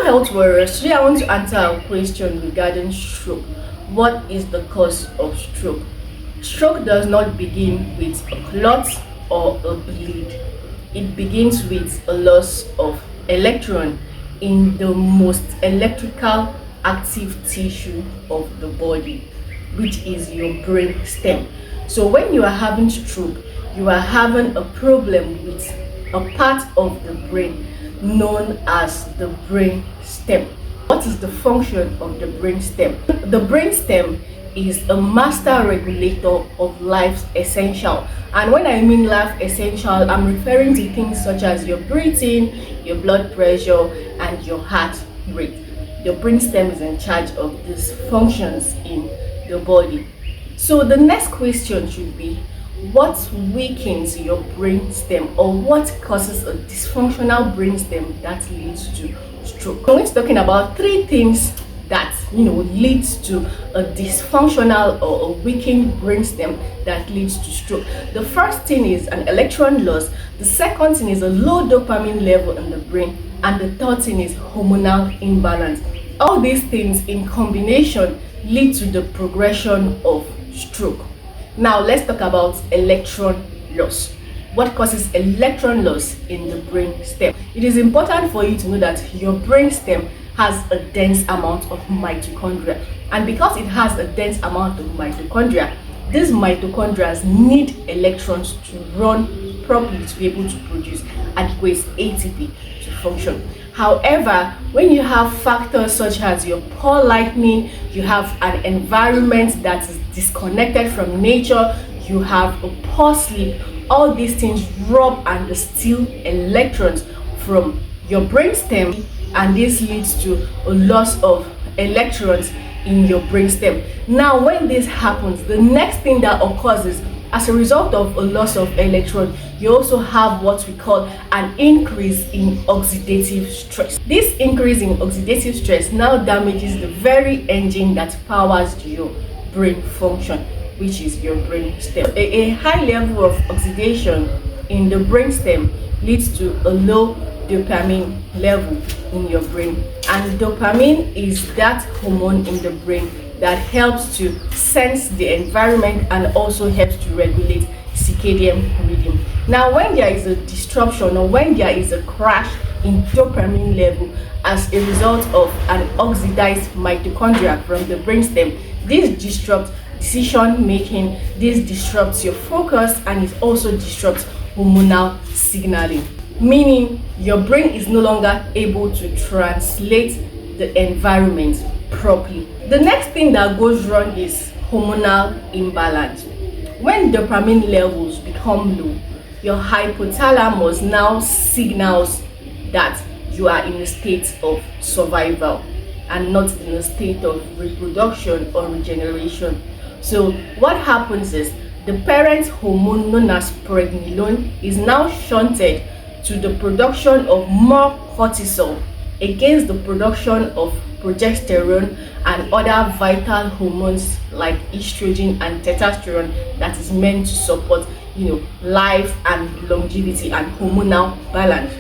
health warriors, today I want to answer a question regarding stroke. What is the cause of stroke? Stroke does not begin with a clot or a bleed. It begins with a loss of electron in the most electrical active tissue of the body, which is your brain stem. So when you are having stroke, you are having a problem with a part of the brain known as the brain stem. What is the function of the brain stem? The brain stem is a master regulator of life's essential. And when I mean life essential, I'm referring to things such as your breathing, your blood pressure, and your heart rate. Your brain stem is in charge of these functions in the body. So the next question should be, what weakens your brain stem, or what causes a dysfunctional brain stem that leads to stroke? I'm going to be talking about three things that leads to a dysfunctional or a weakened brain stem that leads to stroke. The first thing is an electron loss. The second thing is a low dopamine level in the brain, and the third thing is hormonal imbalance. All these things in combination lead to the progression of stroke. Now let's talk about electron loss. What causes electron loss in the brain stem? It is important for you to know that your brain stem has a dense amount of mitochondria, and because it has a dense amount of mitochondria, these mitochondria need electrons to run properly to be able to produce adequate ATP to function. However, when you have factors such as your poor lighting, you have an environment that is disconnected from nature, you have a poor sleep, all these things rob and steal electrons from your brainstem, and this leads to a loss of electrons in your brainstem. Now, when this happens, the next thing that occurs is, as a result of a loss of electron, you also have what we call an increase in oxidative stress. This increase in oxidative stress now damages the very engine that powers your brain function, which is your brain stem. A high level of oxidation in the brain stem leads to a low dopamine level in your brain, and dopamine is that hormone in the brain that helps to sense the environment and also helps to regulate circadian rhythm. Now, when there is a disruption or when there is a crash in dopamine level as a result of an oxidized mitochondria from the brainstem, this disrupts decision making, this disrupts your focus, and it also disrupts hormonal signaling, meaning your brain is no longer able to translate the environment properly. The next thing that goes wrong is hormonal imbalance. When dopamine levels become low, your hypothalamus now signals that you are in a state of survival and not in a state of reproduction or regeneration. So what happens is the parent hormone known as pregnenolone is now shunted to the production of more cortisol against the production of progesterone and other vital hormones like estrogen and testosterone that is meant to support life and longevity and hormonal balance.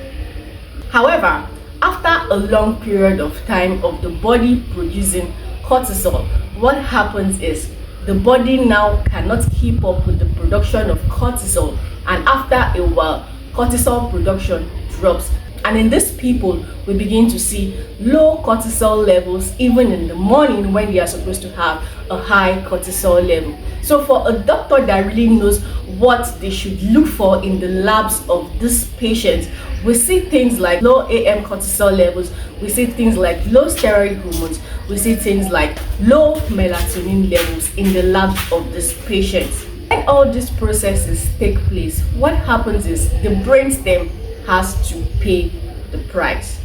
However, after a long period of time of the body producing cortisol, what happens is the body now cannot keep up with the production of cortisol, and after a while cortisol production drops. And in these people, we begin to see low cortisol levels even in the morning when they are supposed to have a high cortisol level. So for a doctor that really knows what they should look for in the labs of these patients, we see things like low AM cortisol levels, we see things like low steroid hormones, we see things like low melatonin levels in the labs of these patients. When all these processes take place, what happens is the brainstem has to pay the price,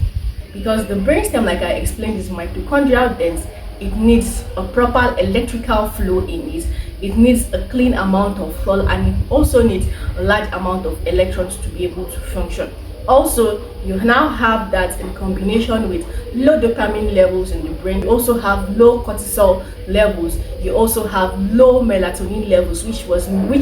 because the brainstem, like I explained, is mitochondrial dense. It needs a proper electrical flow in it. It needs a clean amount of fuel, and it also needs a large amount of electrons to be able to function. Also, you now have that in combination with low dopamine levels in the brain. You also have low cortisol levels. You also have low melatonin levels, which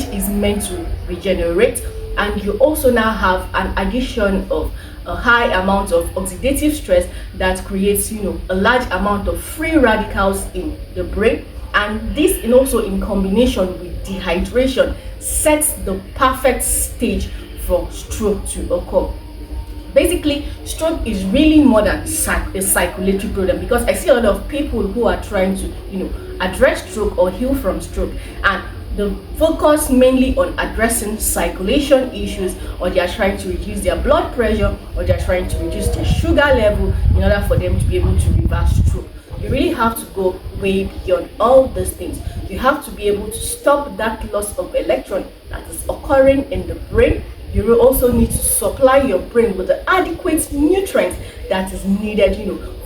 is meant to regenerate and you also now have an addition of a high amount of oxidative stress that creates, a large amount of free radicals in the brain. And this, and also in combination with dehydration, sets the perfect stage for stroke to occur. Basically, stroke is really more than a circulatory problem, because I see a lot of people who are trying to, address stroke or heal from stroke, and the focus mainly on addressing circulation issues, or they are trying to reduce their blood pressure, or they are trying to reduce their sugar level in order for them to be able to reverse stroke. You really have to go way beyond all these things. You have to be able to stop that loss of electron that is occurring in the brain. You will also need to supply your brain with the adequate nutrients that is needed,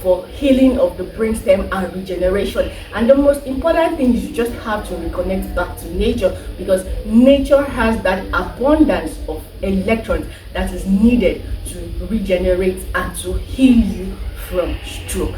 for healing of the brainstem and regeneration. And the most important thing is you just have to reconnect back to nature, because nature has that abundance of electrons that is needed to regenerate and to heal you from stroke.